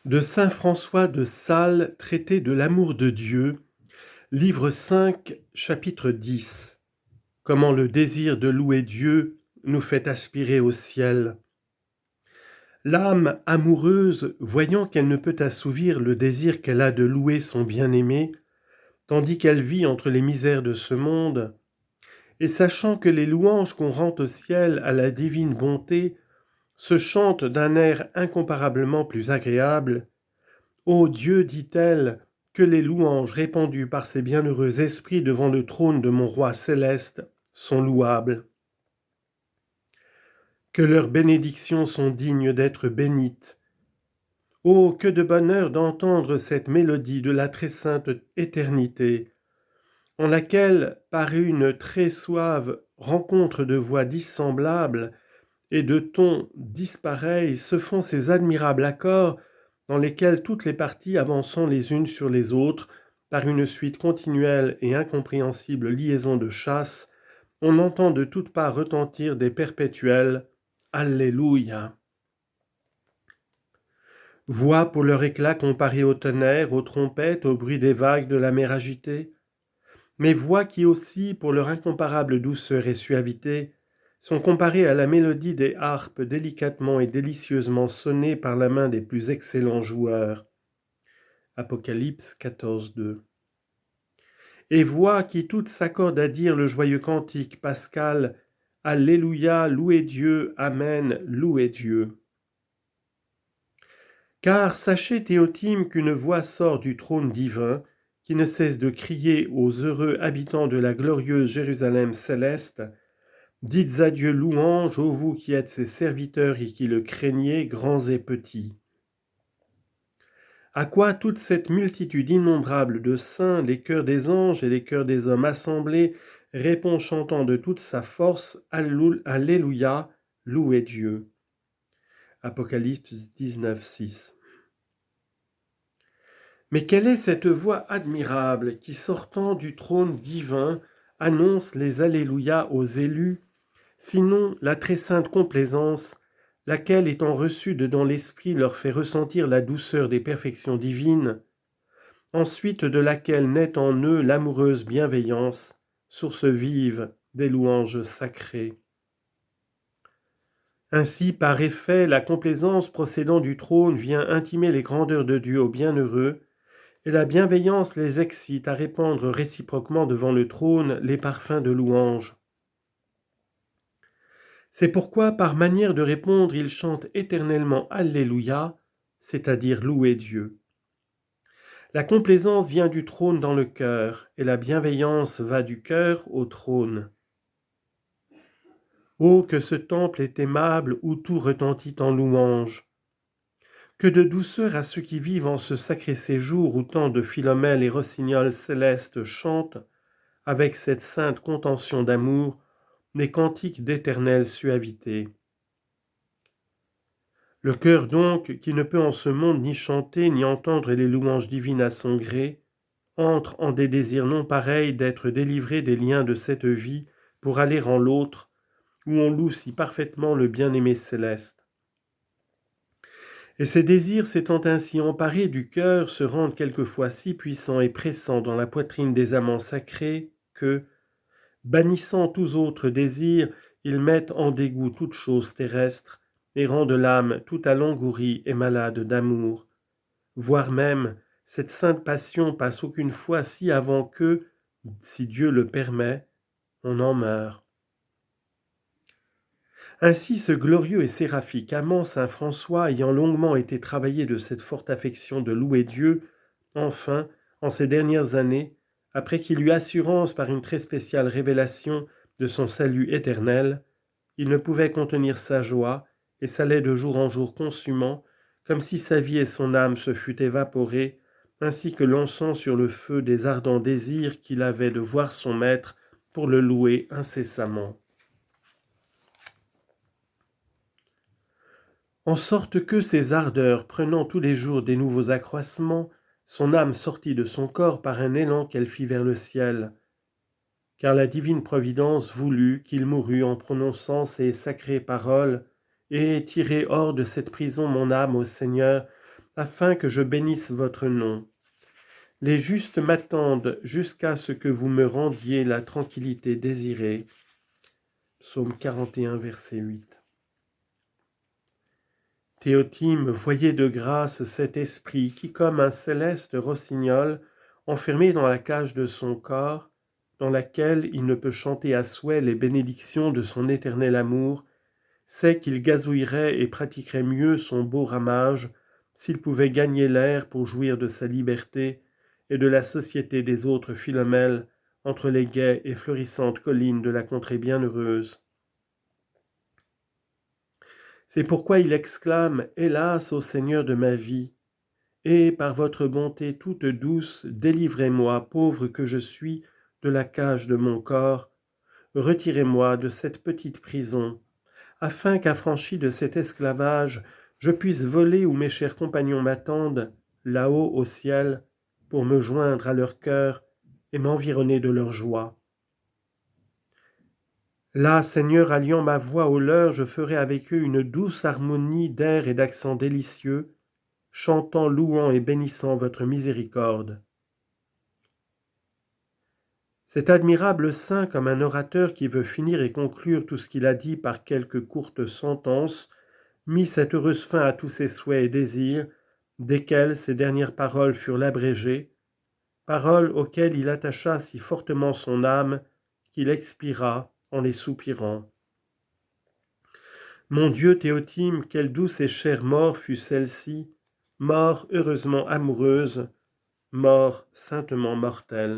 De saint François de Sales, traité de l'amour de Dieu, livre 5, chapitre 10. Comment le désir de louer Dieu nous fait aspirer au ciel. L'âme amoureuse, voyant qu'elle ne peut assouvir le désir qu'elle a de louer son bien-aimé, tandis qu'elle vit entre les misères de ce monde, et sachant que les louanges qu'on rend au ciel à la divine bonté se chantent d'un air incomparablement plus agréable, ô Dieu, dit-elle, que les louanges répandues par ces bienheureux esprits devant le trône de mon roi céleste sont louables. Que leurs bénédictions sont dignes d'être bénites. Oh, que de bonheur d'entendre cette mélodie de la très sainte éternité, en laquelle, par une très suave rencontre de voix dissemblables et de tons dispareils, se font ces admirables accords dans lesquels toutes les parties avançant les unes sur les autres, par une suite continuelle et incompréhensible liaison de chasse, on entend de toutes parts retentir des perpétuels « Alléluia ». Voix pour leur éclat comparées au tonnerre, aux trompettes, au bruit des vagues de la mer agitée, mais voix qui aussi, pour leur incomparable douceur et suavité, sont comparées à la mélodie des harpes délicatement et délicieusement sonnées par la main des plus excellents joueurs. Apocalypse 14.2. Et voix qui toutes s'accordent à dire le joyeux cantique pascal « Alléluia, louez Dieu, Amen, louez Dieu ». Car sachez, Théotime, qu'une voix sort du trône divin, qui ne cesse de crier aux heureux habitants de la glorieuse Jérusalem céleste, « Dites à Dieu louange, ô vous qui êtes ses serviteurs et qui le craignez, grands et petits. » À quoi toute cette multitude innombrable de saints, les chœurs des anges et les chœurs des hommes assemblés, répond chantant de toute sa force « Alléluia, louez Dieu ». Apocalypse 19.6. Mais quelle est cette voix admirable qui, sortant du trône divin, annonce les Alléluia aux élus, sinon la très sainte complaisance, laquelle, étant reçue dedans l'esprit, leur fait ressentir la douceur des perfections divines, ensuite de laquelle naît en eux l'amoureuse bienveillance, source vive des louanges sacrées. Ainsi, par effet, la complaisance procédant du trône vient intimer les grandeurs de Dieu aux bienheureux, et la bienveillance les excite à répandre réciproquement devant le trône les parfums de louange. C'est pourquoi, par manière de répondre, ils chantent éternellement Alléluia, c'est-à-dire louer Dieu. La complaisance vient du trône dans le cœur, et la bienveillance va du cœur au trône. Oh, que ce temple est aimable où tout retentit en louange! Que de douceur à ceux qui vivent en ce sacré séjour où tant de philomèles et rossignols célestes chantent, avec cette sainte contention d'amour, des cantiques d'éternelle suavité. Le cœur donc, qui ne peut en ce monde ni chanter ni entendre les louanges divines à son gré, entre en des désirs non pareils d'être délivré des liens de cette vie pour aller en l'autre, où on loue si parfaitement le bien-aimé céleste. Et ces désirs s'étant ainsi emparés du cœur se rendent quelquefois si puissants et pressants dans la poitrine des amants sacrés que, bannissant tous autres désirs, ils mettent en dégoût toute chose terrestre et rendent l'âme tout alangourie et malade d'amour. Voire même, cette sainte passion passe aucune fois si avant que, si Dieu le permet, on en meurt. Ainsi ce glorieux et séraphique amant saint François, ayant longuement été travaillé de cette forte affection de louer Dieu, enfin, en ces dernières années, après qu'il eut assurance par une très spéciale révélation de son salut éternel, il ne pouvait contenir sa joie et s'allait de jour en jour consumant, comme si sa vie et son âme se fussent évaporées, ainsi que l'encens sur le feu des ardents désirs qu'il avait de voir son maître pour le louer incessamment. En sorte que ses ardeurs prenant tous les jours des nouveaux accroissements, son âme sortit de son corps par un élan qu'elle fit vers le ciel, car la divine providence voulut qu'il mourût en prononçant ces sacrées paroles, et tirer hors de cette prison mon âme au Seigneur, afin que je bénisse votre nom. Les justes m'attendent jusqu'à ce que vous me rendiez la tranquillité désirée. Psaume 41, verset 8. Théotime, voyez de grâce cet esprit qui, comme un céleste rossignol, enfermé dans la cage de son corps, dans laquelle il ne peut chanter à souhait les bénédictions de son éternel amour, sait qu'il gazouillerait et pratiquerait mieux son beau ramage s'il pouvait gagner l'air pour jouir de sa liberté et de la société des autres Philomèles entre les gaies et florissantes collines de la contrée bienheureuse. C'est pourquoi il exclame « Hélas, ô Seigneur de ma vie, et par votre bonté toute douce, délivrez-moi, pauvre que je suis, de la cage de mon corps, retirez-moi de cette petite prison, afin qu'affranchi de cet esclavage, je puisse voler où mes chers compagnons m'attendent, là-haut au ciel, pour me joindre à leur cœur et m'environner de leur joie. Là, Seigneur, alliant ma voix aux leurs, je ferai avec eux une douce harmonie d'airs et d'accents délicieux, chantant, louant et bénissant votre miséricorde. Cet admirable saint, comme un orateur qui veut finir et conclure tout ce qu'il a dit par quelques courtes sentences, mit cette heureuse fin à tous ses souhaits et désirs, desquels ses dernières paroles furent l'abrégé, paroles auxquelles il attacha si fortement son âme qu'il expira en les soupirant. Mon Dieu Théotime, quelle douce et chère mort fut celle-ci, mort heureusement amoureuse, mort saintement mortelle.